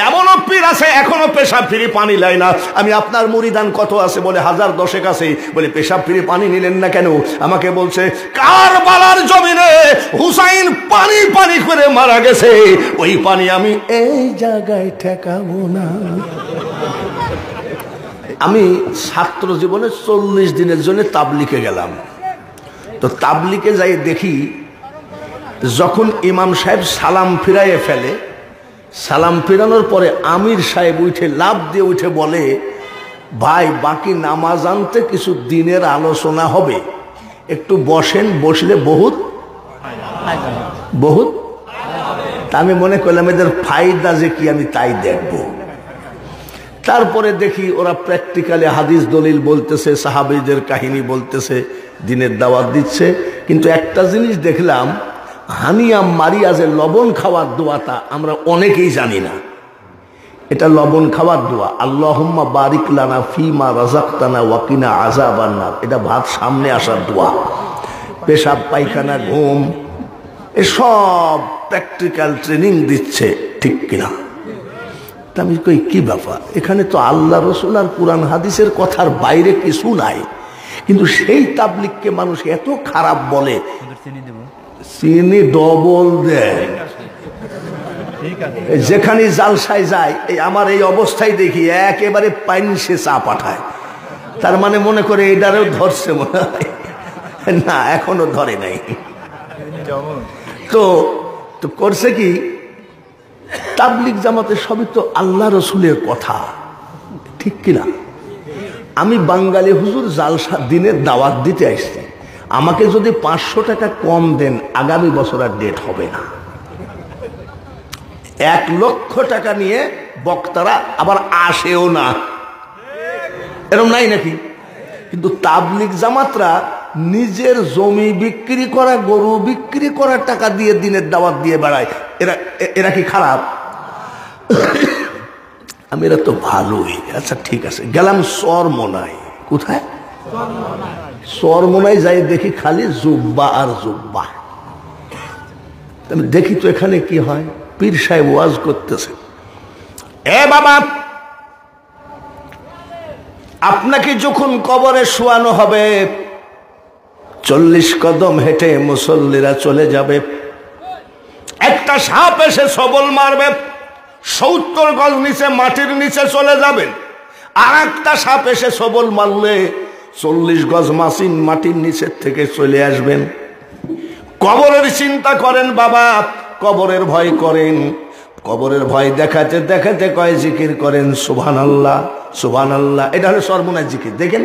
এমনও পীর আছে এখনো পেশাব ফিরে পানি নেয় না। আমি আপনার মুরিদান কত আছে বলে 1010 আছে, বলে পেশাব ফিরে পানি নিলেন না কেন? আমাকে বলছে কারবালার জমিনে হুসাইন পানি পানি করে মারা গেছে, ওই পানি আমি এই জায়গায় ঠেকাবো না। আমি ছাত্র জীবনে 40 দিনের জন্য তাবলিগে গেলাম। তো তাবলিগে যাই দেখি যখন ইমাম সাহেব সালাম ফিরাইয়ে ফেলে, সালাম ফিরানোর পরে আমির সাহেব উঠে লাফ দিয়ে উঠে বলে, ভাই বাকি নামাজ আনতে কিছু দিনের আলোচনা হবে, একটু বসেন, বসলে বহুত বহুত। আমি মনে করলাম এদের ফায়দা যে কি আমি তাই দেখব। তারপরে দেখি ওরা প্র্যাকটিক্যালি হাদিস দলিল বলতেছে, সাহাবীদের কাহিনী বলতেছে, দিনের দাওয়াত দিচ্ছে। কিন্তু একটা জিনিস দেখলাম, হানিয়া মারিয়া যে লবণ খাওয়ার দোয়াটা আমরা অনেকেই জানি না। এটা লবণ খাওয়ার দোয়া, আল্লাহুম্মা বারিক লানা ফিমা রাযাকতানা ওয়া কিনা আযাবান নার। এটা ভাত সামনে আসার দোয়া। পেশাব পায়খানা ঘুম এসব প্র্যাকটিক্যাল ট্রেনিং দিচ্ছে, ঠিক কিনা? আমি কই কি ব্যাপার, এখানে তো আল্লাহ রসুল আর কুরআন হাদিসের কথার বাইরে কিছু নাই, কিন্তু সেই তাবলিগকে মানুষ এত খারাপ বলে, চিনি ডবল দেয়। যেখানে জালসায় যায় আমার এই অবস্থায় দেখি একেবারে পাইনসে চা পাঠায়, তার মানে মনে করে এটারেও ধরছে মনে হয়, না এখনো ধরে নাই। তো করছে কি, তাবলিগ জামাতে সবই তো আল্লাহ রসুলের কথা, ঠিক কিনা? আমি বাঙালি হুজুর জালসা দিনের দাওয়াত দিতে আসছি, আমাকে যদি 500 টাকা কম দেন আগামী বছর আর ডেট হবে না। 1 লক্ষ টাকা নিয়ে বক্তারা আবার আসেও না, এরকম নাই নাকি? কিন্তু তাবলিগ জামাতরা নিজের জমি বিক্রি করা, গরু বিক্রি করার টাকা দিয়ে দিনের দাওয়াত দিয়ে বেড়ায়। এরা কি খারাপ? আমি এরা তো ভালোই। আচ্ছা ঠিক আছে, গেলাম চরমোনাই। কোথায়? চরমোনাই যাই দেখি খালি জুব্বা আর জুব্বা। আমি দেখি তো এখানে কি হয়, পীর সাহেব ওয়াজ করতেছে, এ বাবা আপনাকে যখন কবরে শোয়ানো হবে 40 কদম হেঁটে মুসল্লিরা চলে যাবে, একটা সাপ এসে সবল মারবে, 70 গজ নিচে মাটির নিচে চলে যাবেন, আর একটা সাপ এসে সবল মারলে 40 গজ মাটির নিচের থেকে চলে আসবেন। কবরের চিন্তা করেন বাবা, কবরের ভয় করেন, কবরের ভয় দেখাতে দেখাতে কয় জিকির করেন সুবহানাল্লাহ সুবহানাল্লাহ। এটা হলো সর্বনাশ জিকির। দেখেন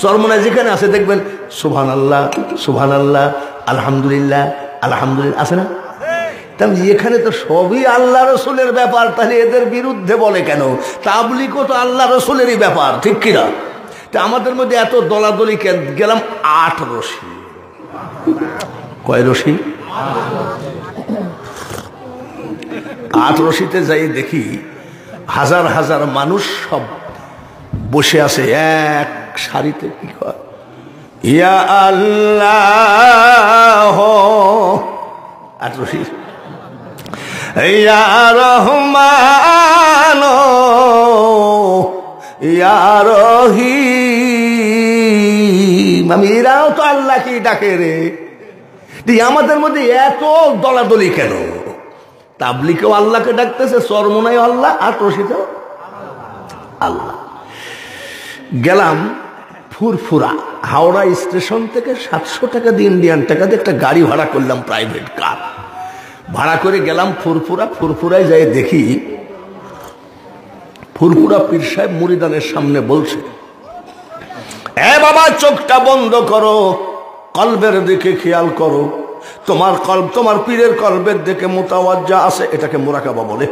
সর্বনাশ যেখানে আছে দেখবেন সুবহানাল্লাহ সুবহানাল্লাহ আলহামদুলিল্লাহ আলহামদুলিল্লাহ আছে না? তাহলে এখানে তো সবই আল্লাহ রসুলের ব্যাপার, তাহলে এদের বিরুদ্ধে বলে কেন? তাবলিগও তো আল্লাহ রসুলেরই ব্যাপার, ঠিক কিনা? তা আমাদের মধ্যে এত দলাদলি কেন? গেলাম 8 রশি। কয় রশি? 8 রশিতে যাই দেখি হাজার হাজার মানুষ সব বসে আছে এক সারিতে। কি কয়? ইয়া আল্লাহ 8 রশি, ইয়া রহমান ইয়া রহিম। আমি এরাও তো আল্লাহকে ডাকে রে। আমাদের মধ্যে এত দলাদলি কেন? তাবলিগেও আল্লাহকে ডাকতেছে, চরমোনাই আল্লাহ, 8 রশিতেও আল্লাহ। গেলাম ফুরফুরা, হাওড়া স্টেশন থেকে 700 টাকা দিয়ে ইন্ডিয়ান টাকা দিয়ে একটা গাড়ি ভাড়া করলাম, প্রাইভেট কার ভাড়া করে গেলাম ফুরফুরা। ফুরফুরায় যাই দেখি ফুরফুরা পীর সাহেব মুরিদানের সামনে বলছে, এ বাবা চোখটা বন্ধ করো, কলবের দিকে খেয়াল করো, তোমার কলব, তোমার পীরের কলবের দিকে মুতাওয়াজ্জা আছে, এটাকে মুরাকাবা বলে।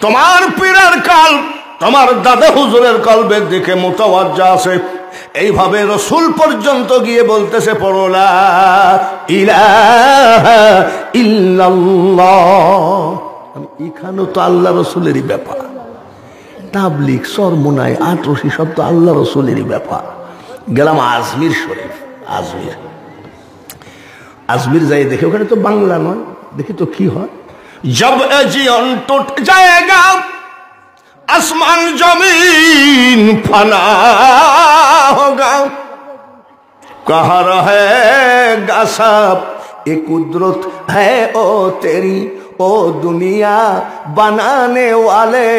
তোমার পীরের কলব, তোমার দাদা হুজুরের কলবের দিকে মুতাওয়াজ্জা আছে। এইভাবে রসুল পর্যন্ত গিয়ে বলতেছে, পড়ো লা ইলাহা ইল্লাল্লাহ। এখানেও তো আল্লাহ রসুলেরই ব্যাপার। তাবলিগ, চরমোনাই, 8 রশি সব তো আল্লাহ রসুলেরই ব্যাপার। গেলাম আজমির শরীফ। আজমির যাই দেখে ওখানে তো বাংলা নয়, দেখি তো কি হয়। জব জীবন টুট জায়েগা जमीन फना होगा कहाँ रहे सब ये कुदरत है ओ तेरी ओ दुनिया बनाने वाले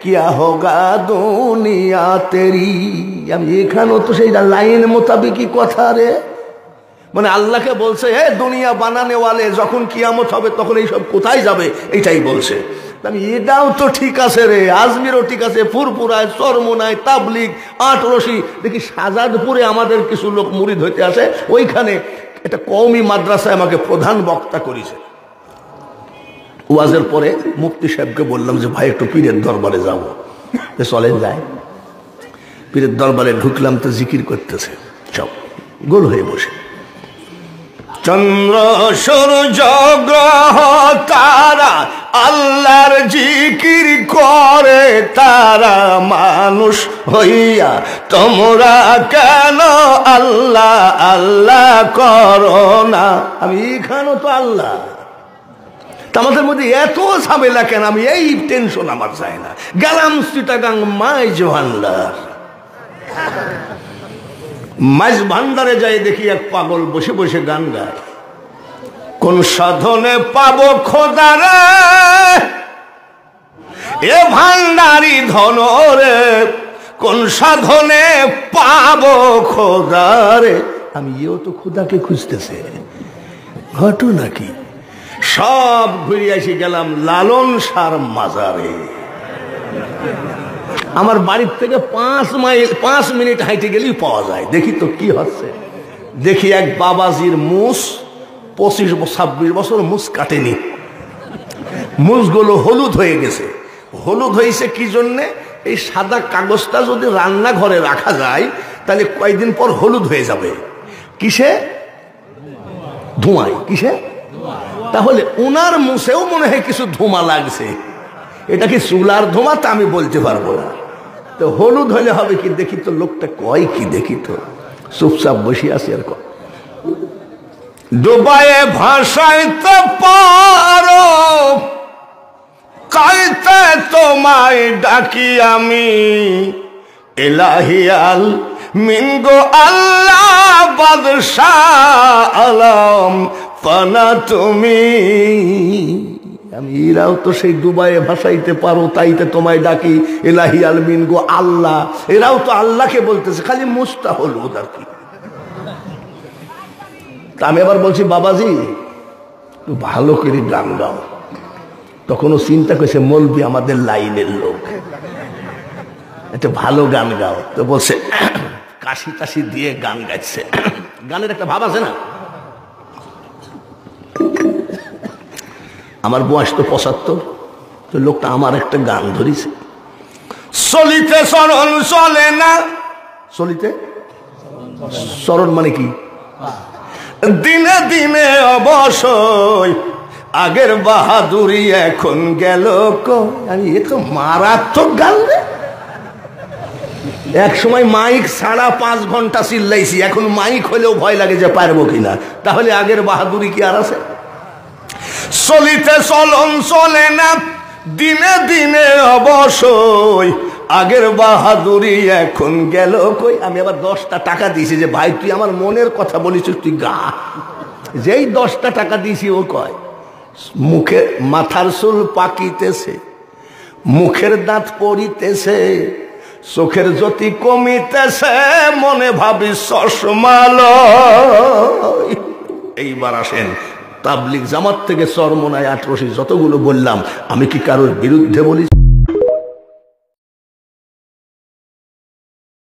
क्या होगा दुनिया तेरी আমি এখানেও তো সেই লাইন মোতাবেকই কথা রে মানে আল্লাহকে বলছে হে দুনিয়া বানানে वाले যখন কিয়ামত হবে তখন এই সব কোথায় যাবে এটাই বলছে আমি এটাও তো ঠিক আছে রে আজমিরও ঠিক আছে ফুরফুরায় চরমোনায় তাবলিগ আটরশি দেখি শাহজাদপুরে আমাদের কিছু লোক মুরিদ হইতে আসে ওইখানে এটা কওমি মাদ্রাসায় আমাকে প্রধান বক্তা করেছে ওয়াজের পরে মুফতি সাহেবকে বললাম যে ভাই একটু পীরের দরবারে যাব চলেন যায় পীরের দরবারে ঢুকলাম তো জিকির করতেছে সব গোল হয়ে বসে চন্দ্র সূর্য গ্রহ তারা আল্লাহর জিকির করে তারা মানুষ হইয়া তোমরা কেন আল্লাহ আল্লাহ করো না আমি এখানেও তো আল্লাহ আমাদের মধ্যে এত ঝামেলা কেন আমি এই টেনশন আমার যায় না গেলাম চিটাগাং মাইজ ভান্ডার মাইজ ভান্ডারে যাই দেখি এক পাগল বসে বসে গান গায় কোন সাধনে পাবো খোদারে এ ভান্ডারি ধন রে কোন সাধনে পাবো খোদারে আমি এও তো খোদাকে খুঁজতেছে ঘটনা কি সব ঘুরে এসে গেলাম লালন শাহর মাজারে আমার বাড়ির থেকে 5 মিনিট হাইটে গেলেই পাওয়া যায় দেখি তো কি হচ্ছে দেখি এক বাবাজির মুস 25-26 বছর মুস কাটেনি মুসগুলো হলুদ হয়ে গেছে হলুদ হয়েছে কি জন্যে এই সাদা কাগজটা যদি রান্নাঘরে রাখা যায় তাহলে কয়েকদিন পর হলুদ হয়ে যাবে কিসে ধোঁয়ায় কিসে তাহলে উনার মুছেও মনে হয় কিছু ধোঁয়া লাগছে এটা কি চুলার ধোঁয়া তা আমি বলতে পারবো না তো হলুদ হলে হবে কি দেখি তো লোকটা কয় কি দেখি তো চুপচাপ বসে আছি আর ডুবায়ে ভাসাইতে পারো কাইতে তোমায় ডাকি আমি ইলাহিয়াল মিনগো আল্লাহ বাদশাহ আলম পানা তুমি আমি এরাও তো সেই ডুবায়ে ভাসাইতে পারো তাইতে তোমায় ডাকি ইলাহি আলমিন গো আল্লাহ এরাও তো আল্লাহকে বলতেছে খালি মুস্তা হলো আর কি আমি এবার বলছি বাবাজি ভালো করে গান গাও তখনও চিন্তা করছে মলবি আমাদের লাইনের লোক একটা ভালো গান গাও তো বলছে কাশি টাশি দিয়ে গান গাইছে গানের একটা ভাব আছে না আমার বয়স তো 75 তো লোকটা আমার একটা গান ধরেছে চলিতে চরণ চলে না চলিতে চরণ মানে কি দিনে দিনে অবশ্যই আগের বাহাদুরি এখন গেল আমি এ তো মারাত্মক গান রে এক সময় মাইক 5.5 ঘন্টা চিল্লাইছি এখন মাইক হলেও ভয় লাগে যে পারবো কিনা তাহলে আগের বাহাদুরি কি আর আছে চলিতে চলন চলে না দিনে দিনে অবশ্যই আগের বাহাদুরি এখন গেল কই আমি আবার 10টা টাকা দিয়েছি যে ভাই তুই আমার মনের কথা বলিস তুই গা যেই 10টা টাকা দিয়েছি ও কয় মুখে মাথার চুল পাকিতেছে মুখের দাঁত পড়িতেছে চোখের জ্যোতি কমিতেছে মনে ভাবি চশমালো এইবার আসেন তাবলিগ জামাত থেকে চরমোনায় আটরশি যতগুলো বললাম আমি কি কারোর বিরুদ্ধে বলি